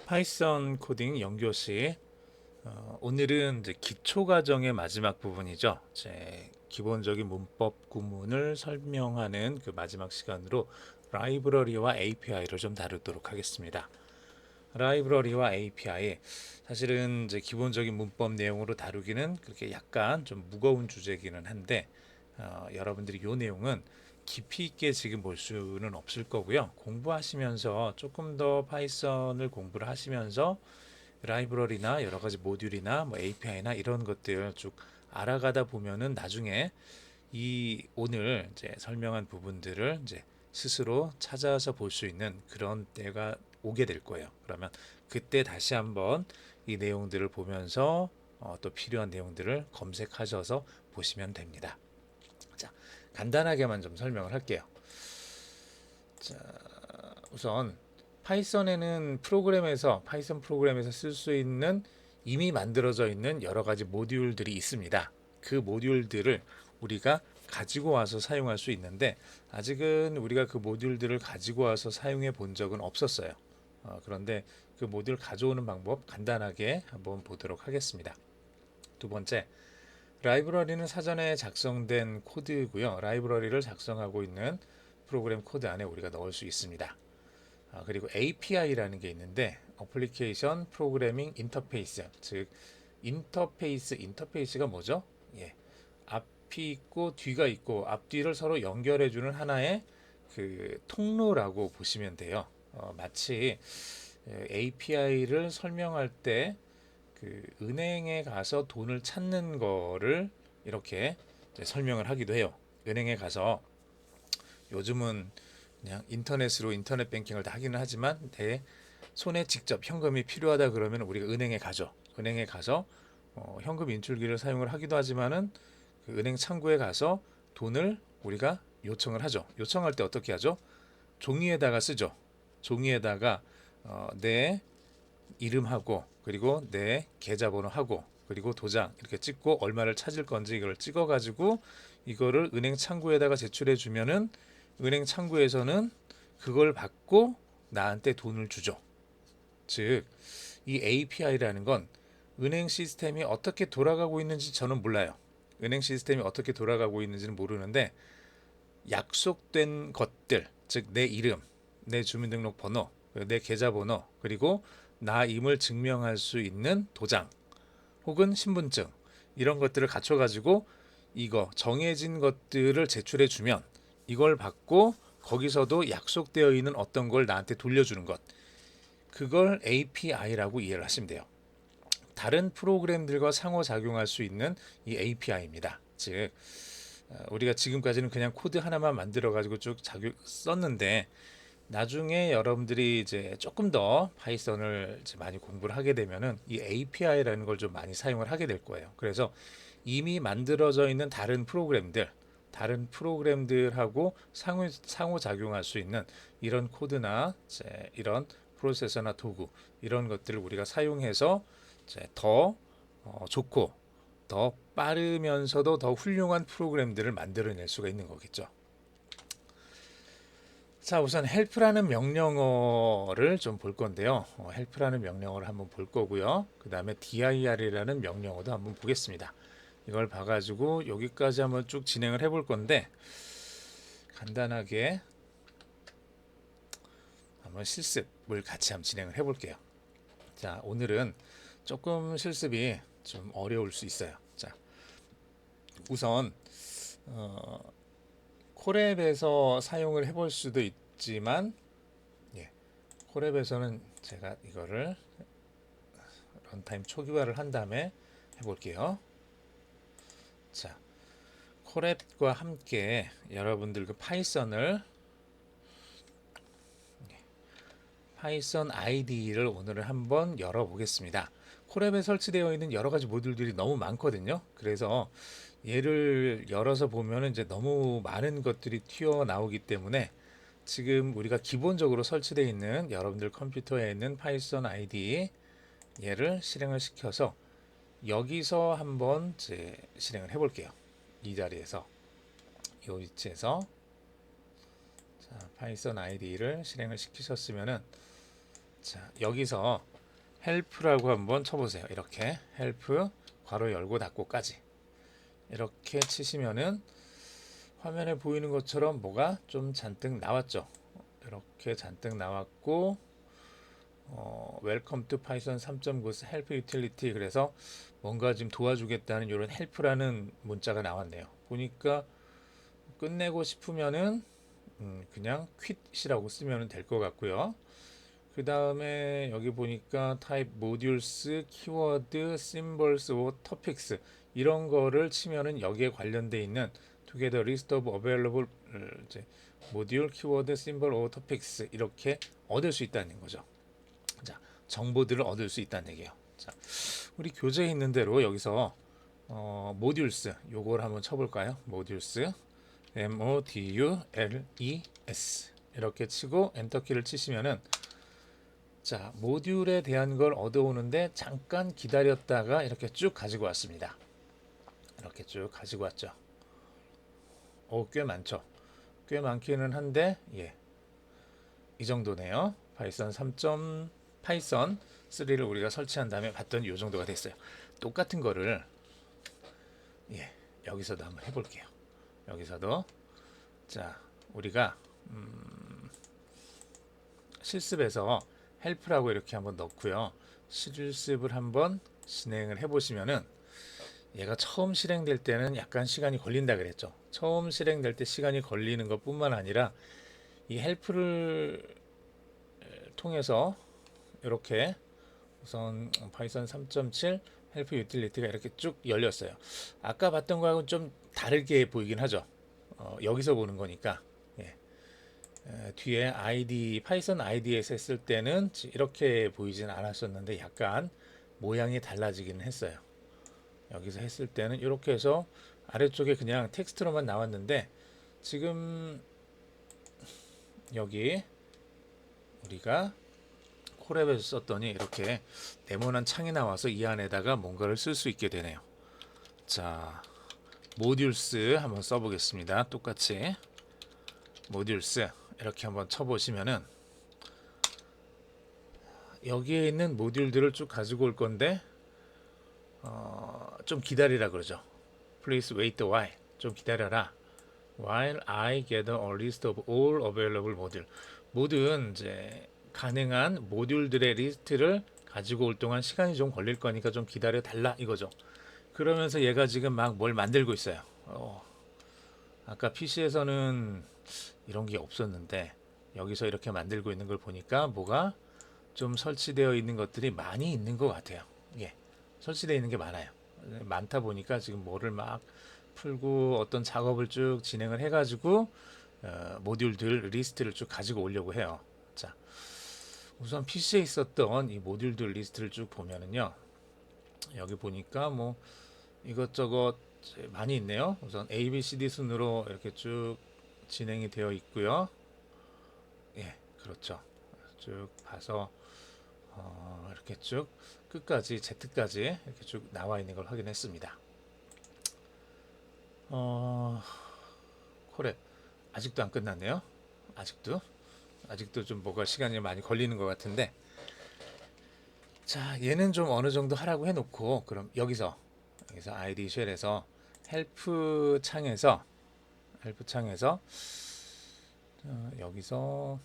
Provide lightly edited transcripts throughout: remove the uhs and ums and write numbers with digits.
파이썬 코딩 연교시. 오늘은 이제 기초 과정의 마지막 부분이죠. 제 기본적인 문법 구문을 설명하는 그 마지막 시간으로 라이브러리와 API를 좀 다루도록 하겠습니다. 라이브러리와 API, 사실은 이제 기본적인 문법 내용으로 다루기는 그렇게 약간 좀 무거운 주제기는 한데, 여러분들이 이 내용은 깊이 있게 지금 볼 수는 없을 거고요. 공부하시면서 조금 더 파이썬을 공부를 하시면서 라이브러리나 여러 가지 모듈이나 뭐 API나 이런 것들 쭉 알아가다 보면은 나중에 이 오늘 이제 설명한 부분들을 이제 스스로 찾아서 볼 수 있는 그런 때가 오게 될 거예요. 그러면 그때 다시 한번 이 내용들을 보면서 또 필요한 내용들을 검색하셔서 보시면 됩니다. 자, 간단하게만 좀 설명을 할게요. 자, 우선 파이썬에는 파이썬 프로그램에서 쓸 수 있는 이미 만들어져 있는 여러 가지 모듈들이 있습니다. 그 모듈들을 우리가 가지고 와서 사용할 수 있는데, 아직은 우리가 그 모듈들을 가지고 와서 사용해 본 적은 없었어요. 그런데 그 모듈 가져오는 방법 간단하게 한번 보도록 하겠습니다. 두 번째, 라이브러리는 사전에 작성된 코드고요. 라이브러리를 작성하고 있는 프로그램 코드 안에 우리가 넣을 수 있습니다. 그리고 API라는 게 있는데, 어플리케이션 프로그래밍 인터페이스, 즉 인터페이스가 뭐죠? 예, 앞이 있고 뒤가 있고 앞뒤를 서로 연결해주는 하나의 그 통로라고 보시면 돼요. 마치 API를 설명할 때 그 은행에 가서 돈을 찾는 거를 이렇게 설명을 하기도 해요. 은행에 가서 요즘은 그냥 인터넷으로 인터넷 뱅킹을 다 하기는 하지만 내 손에 직접 현금이 필요하다 그러면 우리가 은행에 가죠. 은행에 가서 현금 인출기를 사용을 하기도 하지만은 그 은행 창구에 가서 돈을 우리가 요청을 하죠. 요청할 때 어떻게 하죠? 종이에다가 쓰죠. 종이에다가 내 이름하고 그리고 내 계좌번호하고 그리고 도장 이렇게 찍고 얼마를 찾을 건지 이걸 찍어 가지고 이거를 은행 창구에다가 제출해 주면은 은행 창구에서는 그걸 받고 나한테 돈을 주죠. 즉, 이 API라는 건 은행 시스템이 어떻게 돌아가고 있는지 저는 몰라요. 은행 시스템이 어떻게 돌아가고 있는지는 모르는데, 약속된 것들, 즉 내 이름, 내 주민등록번호, 내 계좌번호, 그리고 나임을 증명할 수 있는 도장 혹은 신분증, 이런 것들을 갖춰가지고 이거 정해진 것들을 제출해 주면 이걸 받고 거기서도 약속되어 있는 어떤 걸 나한테 돌려주는 것, 그걸 API라고 이해를 하시면 돼요. 다른 프로그램들과 상호작용할 수 있는 이 API입니다. 즉 우리가 지금까지는 그냥 코드 하나만 만들어 가지고 쭉 썼는데, 나중에 여러분들이 이제 조금 더 파이썬을 이제 많이 공부를 하게 되면은 이 API라는 걸 좀 많이 사용을 하게 될 거예요. 그래서 이미 만들어져 있는 다른 프로그램들하고 상호작용할 수 있는 이런 코드나 이제 이런 프로세서나 도구, 이런 것들을 우리가 사용해서 이제 더 좋고 더 빠르면서도 더 훌륭한 프로그램들을 만들어낼 수가 있는 거겠죠. 자, 우선 help라는 명령어를 좀 볼 건데요. help라는 명령어를 한번 볼 거고요. 그 다음에 dir이라는 명령어도 한번 보겠습니다. 이걸 봐가지고 여기까지 한번 쭉 진행을 해볼 건데, 간단하게 한번 실습을 같이 한번 진행을 해볼게요. 자, 오늘은 조금 실습이 좀 어려울 수 있어요. 자, 우선 콜앱에서 사용을 해볼 수도 있지만, 예, 콜앱에서는 제가 이거를 런타임 초기화를 한 다음에 해볼게요. 자, 콜앱과 함께 여러분들 그 파이썬 IDE를 오늘은 한번 열어보겠습니다. 콜앱에 설치되어 있는 여러 가지 모듈들이 너무 많거든요. 그래서 얘를 열어서 보면 이제 너무 많은 것들이 튀어나오기 때문에 지금 우리가 기본적으로 설치되어 있는 여러분들 컴퓨터에 있는 파이썬 IDE 얘를 실행을 시켜서 여기서 한번 실행을 해볼게요. 이 자리에서 이 위치에서 파이썬 IDE를 실행을 시키셨으면은, 자, 여기서 help라고 한번 쳐보세요. 이렇게 help 괄호 열고 닫고까지 이렇게 치시면은 화면에 보이는 것처럼 뭐가 좀 잔뜩 나왔죠. 이렇게 잔뜩 나왔고 Welcome to Python 3.9 help utility 그래서 뭔가 지금 도와주겠다는 이런 help라는 문자가 나왔네요. 보니까 끝내고 싶으면은 그냥 quit이라고 쓰면 될 것 같고요. 그 다음에 여기 보니까 type modules, keyword, symbols, or topics 이런 거를 치면은 여기에 관련돼 있는 together list of available 이제 module, keyword, symbol, or topics 이렇게 얻을 수 있다는 거죠. 자, 정보들을 얻을 수 있다는 얘기예요. 자, 우리 교재에 있는 대로 여기서 modules 요걸 한번 쳐볼까요? modules modules 이렇게 치고 엔터키를 치시면은 자, 모듈에 대한 걸 얻어오는데 잠깐 기다렸다가 이렇게 쭉 가지고 왔습니다. 이렇게 쭉 가지고 왔죠. 꽤 많죠. 꽤 많기는 한데 예, 이 정도네요. 파이썬 3. 파이썬 3를 우리가 설치한 다음에 봤더니 이 정도가 됐어요. 똑같은 거를 예, 여기서도 한번 해볼게요. 여기서도 자, 우리가 실습에서 헬프라고 이렇게 한번 넣고요. 실습을 한번 진행을 해보시면은 얘가 처음 실행될 때는 약간 시간이 걸린다 그랬죠. 처음 실행될 때 시간이 걸리는 것뿐만 아니라 이 헬프를 통해서 이렇게 우선 파이썬 3.7 헬프 유틸리티가 이렇게 쭉 열렸어요. 아까 봤던 거하고는 좀 다르게 보이긴 하죠. 여기서 보는 거니까. 예. 뒤에 ID 파이썬 ID에서 했을 때는 이렇게 보이진 않았었는데 약간 모양이 달라지기는 했어요. 여기서 했을 때는 이렇게 해서 아래쪽에 그냥 텍스트로만 나왔는데 지금 여기 우리가 콜앱에서 썼더니 이렇게 네모난 창이 나와서 이 안에다가 뭔가를 쓸 수 있게 되네요. 자, 모듈스 한번 써보겠습니다. 똑같이 모듈스 이렇게 한번 쳐보시면은 여기에 있는 모듈들을 쭉 가지고 올 건데 좀 기다리라 그러죠. Please wait a while. 좀 기다려라. While I gather a list of all available module. 모든 이제 가능한 모듈들의 리스트를 가지고 올 동안 시간이 좀 걸릴 거니까 좀 기다려 달라 이거죠. 그러면서 얘가 지금 막 뭘 만들고 있어요. 아까 PC에서는 이런 게 없었는데 여기서 이렇게 만들고 있는 걸 보니까 뭐가 좀 설치되어 있는 것들이 많이 있는 것 같아요. 예, 설치되어 있는 게 많아요. 많다 보니까 지금 뭐를 막 풀고 어떤 작업을 쭉 진행을 해가지고 모듈들 리스트를 쭉 가지고 오려고 해요. 자, 우선 PC에 있었던 이 모듈들 리스트를 쭉 보면은요. 여기 보니까 뭐 이것저것 많이 있네요. 우선 A, B, C, D 순으로 이렇게 쭉 진행이 되어 있고요. 예, 그렇죠. 쭉 봐서 이렇게 쭉 끝까지 Z까지 이렇게 쭉 나와 있는 걸 확인했습니다. 콜앱 아직도 안 끝났네요. 아직도 좀 뭐가 시간이 많이 걸리는 것 같은데 자, 얘는 좀 어느 정도 하라고 해놓고 그럼 여기서 ID 쉘에서 헬프 창에서 여기서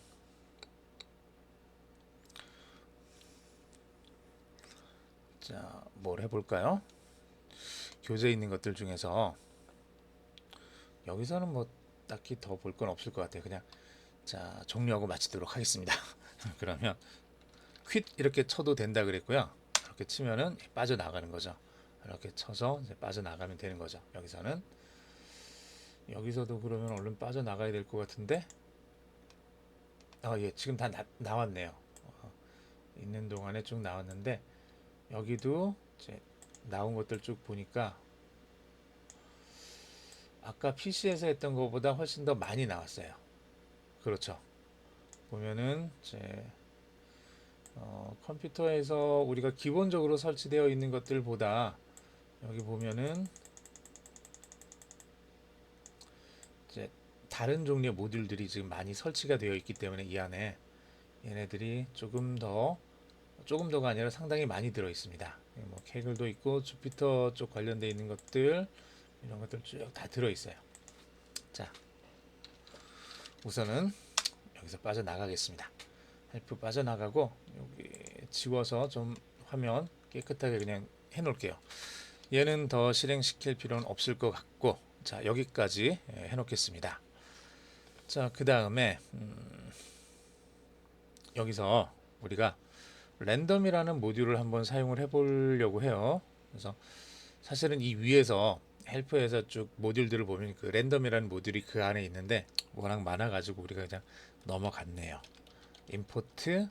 자, 뭘 해볼까요? 교재에 있는 것들 중에서 여기서는 뭐 딱히 더 볼 건 없을 것 같아요. 그냥 자, 종료하고 마치도록 하겠습니다. 그러면 퀴트 이렇게 쳐도 된다 그랬고요. 이렇게 치면은 빠져나가는 거죠. 이렇게 쳐서 이제 빠져나가면 되는 거죠. 여기서도 그러면 얼른 빠져나가야 될 것 같은데 예, 지금 다 나왔네요. 있는 동안에 쭉 나왔는데 여기도 이제 나온 것들 쭉 보니까 아까 PC에서 했던 것보다 훨씬 더 많이 나왔어요. 그렇죠. 보면은 이제 컴퓨터에서 우리가 기본적으로 설치되어 있는 것들보다 여기 보면은 이제 다른 종류의 모듈들이 지금 많이 설치가 되어 있기 때문에 이 안에 얘네들이 조금 더 조금 더가 아니라 상당히 많이 들어 있습니다. 뭐 케글도 있고 주피터 쪽 관련돼 있는 것들 이런 것들 쭉 다 들어 있어요. 자, 우선은 여기서 빠져나가겠습니다. 헬프 빠져나가고 여기 지워서 좀 화면 깨끗하게 그냥 해놓을게요. 얘는 더 실행시킬 필요는 없을 것 같고, 자 여기까지 해놓겠습니다. 자, 그 다음에 여기서 우리가 랜덤이라는 모듈을 한번 사용을 해보려고 해요. 그래서 사실은 이 위에서 헬프에서 쭉 모듈들을 보면 그 랜덤이라는 모듈이 그 안에 있는데 워낙 많아가지고 우리가 그냥 넘어갔네요. 임포트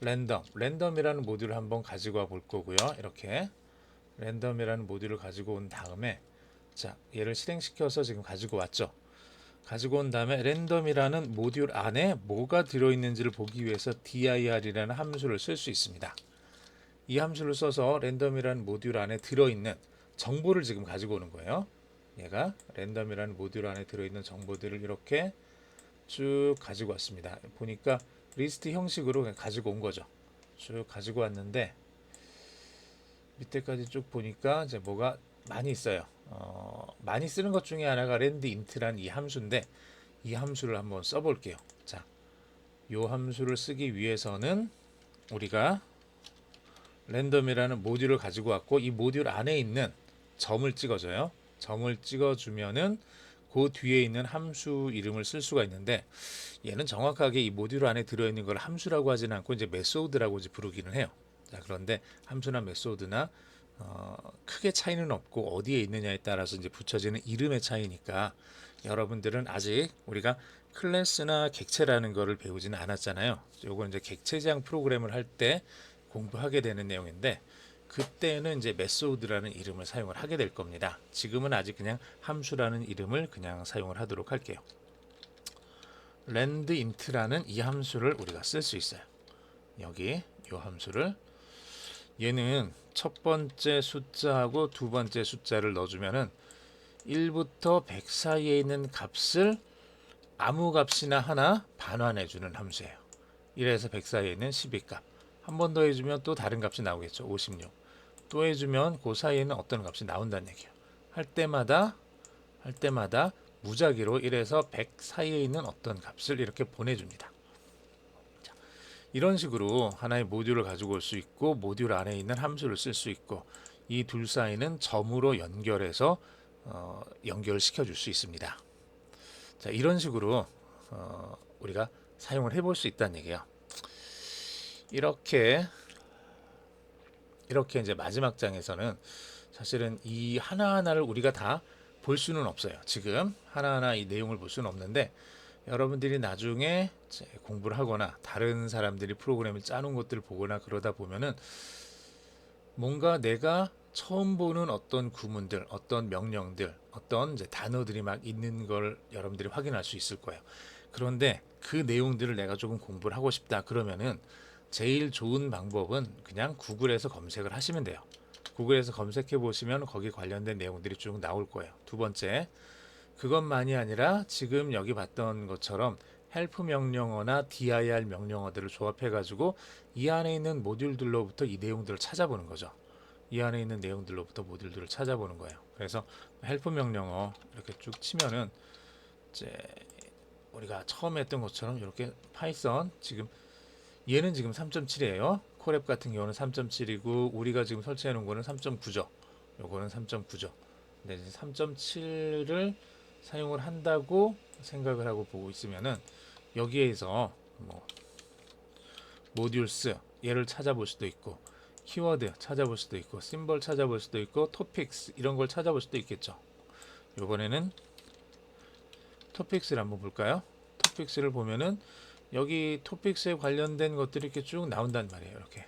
랜덤이라는 모듈을 한번 가지고 와 볼 거고요. 이렇게 랜덤이라는 모듈을 가지고 온 다음에 자 얘를 실행시켜서 지금 가지고 왔죠. 가지고 온 다음에 랜덤이라는 모듈 안에 뭐가 들어있는지를 보기 위해서 dir이라는 함수를 쓸 수 있습니다. 이 함수를 써서 랜덤이라는 모듈 안에 들어있는 정보를 지금 가지고 오는 거예요. 얘가 랜덤이라는 모듈 안에 들어있는 정보들을 이렇게 쭉 가지고 왔습니다. 보니까 리스트 형식으로 그냥 가지고 온 거죠. 쭉 가지고 왔는데 밑에까지 쭉 보니까 이제 뭐가 많이 있어요. 많이 쓰는 것 중에 하나가 랜드인트라는 이 함수인데 이 함수를 한번 써볼게요. 자, 이 함수를 쓰기 위해서는 우리가 랜덤이라는 모듈을 가지고 왔고 이 모듈 안에 있는 점을 찍어줘요. 점을 찍어주면은 그 뒤에 있는 함수 이름을 쓸 수가 있는데 얘는 정확하게 이 모듈 안에 들어있는 걸 함수라고 하지는 않고 이제 메소드라고 이제 부르기는 해요. 자, 그런데 함수나 메소드나 크게 차이는 없고 어디에 있느냐에 따라서 이제 붙여지는 이름의 차이니까 여러분들은 아직 우리가 클래스나 객체라는 거를 배우지는 않았잖아요. 요건 이제 객체 제한 프로그램을 할 때 공부하게 되는 내용인데 그때는 이제 메소드라는 이름을 사용을 하게 될 겁니다. 지금은 아직 그냥 함수라는 이름을 그냥 사용을 하도록 할게요. landint라는 이 함수를 우리가 쓸 수 있어요. 여기 이 함수를 얘는 첫 번째 숫자하고 두 번째 숫자를 넣어주면은 1부터 100 사이에 있는 값을 아무 값이나 하나 반환해주는 함수예요. 1에서 100 사이에 있는 12값. 한 번 더 해주면 또 다른 값이 나오겠죠. 56. 또 해주면 그 사이에는 어떤 값이 나온다는 얘기예요. 할 때마다 무작위로 1에서 100 사이에 있는 어떤 값을 이렇게 보내줍니다. 자, 이런 식으로 하나의 모듈을 가지고 올 수 있고 모듈 안에 있는 함수를 쓸 수 있고 이 둘 사이는 점으로 연결해서 연결시켜 줄 수 있습니다. 자, 이런 식으로 우리가 사용을 해볼 수 있다는 얘기예요. 이렇게 이제 마지막 장에서는 사실은 이 하나하나를 우리가 다 볼 수는 없어요. 지금 하나하나 이 내용을 볼 수는 없는데 여러분들이 나중에 공부를 하거나 다른 사람들이 프로그램을 짜놓은 것들을 보거나 그러다 보면은 뭔가 내가 처음 보는 어떤 구문들, 어떤 명령들, 어떤 이제 단어들이 막 있는 걸 여러분들이 확인할 수 있을 거예요. 그런데 그 내용들을 내가 조금 공부를 하고 싶다 그러면은 제일 좋은 방법은 그냥 구글에서 검색을 하시면 돼요. 구글에서 검색해 보시면 거기 관련된 내용들이 쭉 나올 거예요. 두 번째, 그것만이 아니라 지금 여기 봤던 것처럼 헬프 명령어나 dir 명령어들을 조합해 가지고 이 안에 있는 모듈들로부터 이 내용들을 찾아보는 거죠. 이 안에 있는 내용들로부터 모듈들을 찾아보는 거예요. 그래서 헬프 명령어 이렇게 쭉 치면은 이제 우리가 처음에 했던 것처럼 이렇게 파이썬 얘는 지금 3.7이에요. 콜앱 같은 경우는 3.7이고 우리가 지금 설치해 놓은 거는 3.9죠. 요거는 3.9죠. 근데 3.7을 사용을 한다고 생각을 하고 보고 있으면은 여기에서 뭐 모듈스 얘를 찾아볼 수도 있고 키워드 찾아볼 수도 있고 심벌 찾아볼 수도 있고 토픽스 이런 걸 찾아볼 수도 있겠죠. 이번에는 토픽스를 한번 볼까요? 토픽스를 보면은 여기 토픽스에 관련된 것들이 이렇게 쭉 나온단 말이에요. 이렇게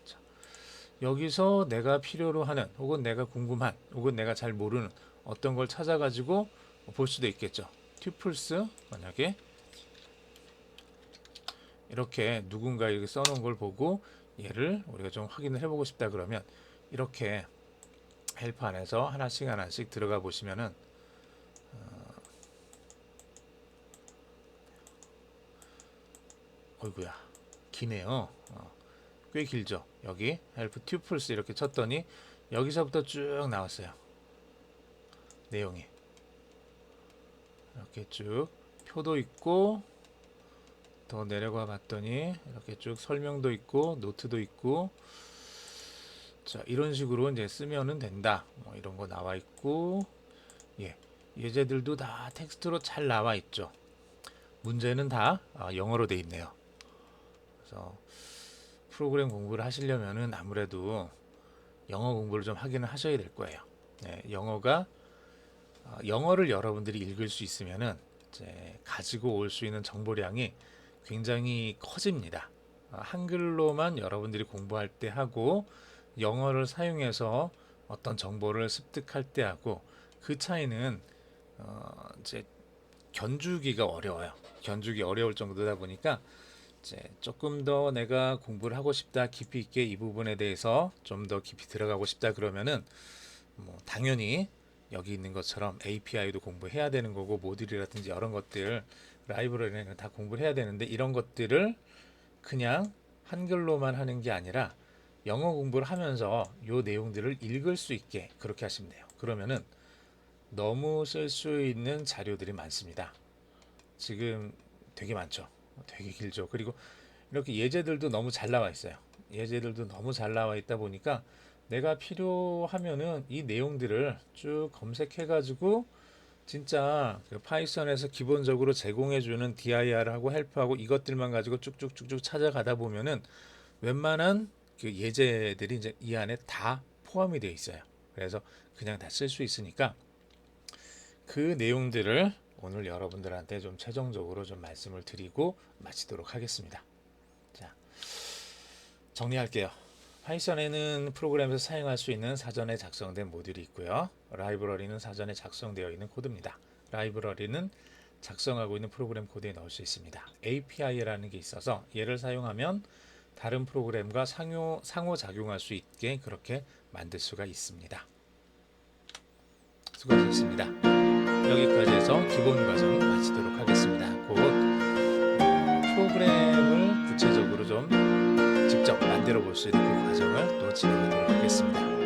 자, 여기서 내가 필요로 하는 혹은 내가 궁금한 혹은 내가 잘 모르는 어떤 걸 찾아가지고 볼 수도 있겠죠. 튜플스 만약에 이렇게 누군가 이렇게 써놓은 걸 보고 얘를 우리가 좀 확인을 해보고 싶다 그러면 이렇게 헬프 안에서 하나씩 들어가 보시면은 어이구야 기네요. 꽤 길죠. 여기 help tuples 이렇게 쳤더니 여기서부터 쭉 나왔어요. 내용이 이렇게 쭉 표도 있고, 더 내려가 봤더니 이렇게 쭉 설명도 있고 노트도 있고, 자 이런 식으로 이제 쓰면은 된다, 뭐 이런 거 나와 있고, 예, 예제들도 다 텍스트로 잘 나와 있죠. 문제는 다 영어로 돼 있네요. 그래서 프로그램 공부를 하시려면은 아무래도 영어 공부를 좀 하기는 하셔야 될 거예요. 네, 영어를 여러분들이 읽을 수 있으면은 이제 가지고 올 수 있는 정보량이 굉장히 커집니다. 한글로만 여러분들이 공부할 때 하고 영어를 사용해서 어떤 정보를 습득할 때 하고 그 차이는 이제 견주기가 어려워요. 견주기 어려울 정도다 보니까 이제 조금 더 내가 공부를 하고 싶다, 깊이 있게 이 부분에 대해서 좀 더 깊이 들어가고 싶다 그러면은 뭐 당연히 여기 있는 것처럼 API도 공부해야 되는 거고, 모듈이라든지 이런 것들, 라이브러리는 다 공부를 해야 되는데, 이런 것들을 그냥 한글로만 하는 게 아니라 영어 공부를 하면서 요 내용들을 읽을 수 있게 그렇게 하시면 돼요. 그러면은 너무 쓸 수 있는 자료들이 많습니다. 지금 되게 많죠. 되게 길죠. 그리고 이렇게 예제들도 너무 잘 나와 있어요. 예제들도 너무 잘 나와 있다 보니까 내가 필요하면은 이 내용들을 쭉 검색해 가지고 진짜 그 파이썬에서 기본적으로 제공해주는 DIR하고 헬프하고 이것들만 가지고 쭉쭉쭉쭉 찾아가다 보면은 웬만한 그 예제들이 이제 이 안에 다 포함이 되어 있어요. 그래서 그냥 다 쓸 수 있으니까 그 내용들을 오늘 여러분들한테 좀 최종적으로 좀 말씀을 드리고 마치도록 하겠습니다. 자, 정리할게요. 파이썬에는 프로그램에서 사용할 수 있는 사전에 작성된 모듈이 있고요. 라이브러리는 사전에 작성되어 있는 코드입니다. 라이브러리는 작성하고 있는 프로그램 코드에 넣을 수 있습니다. API라는 게 있어서 얘를 사용하면 다른 프로그램과 상호작용할 수 있게 그렇게 만들 수가 있습니다. 수고하셨습니다. 여기까지 해서 기본 과정 마치도록 하겠습니다. 곧 프로그램을 구체적으로 좀 직접 만들어 볼 수 있는 그 과정을 또 진행하도록 하겠습니다.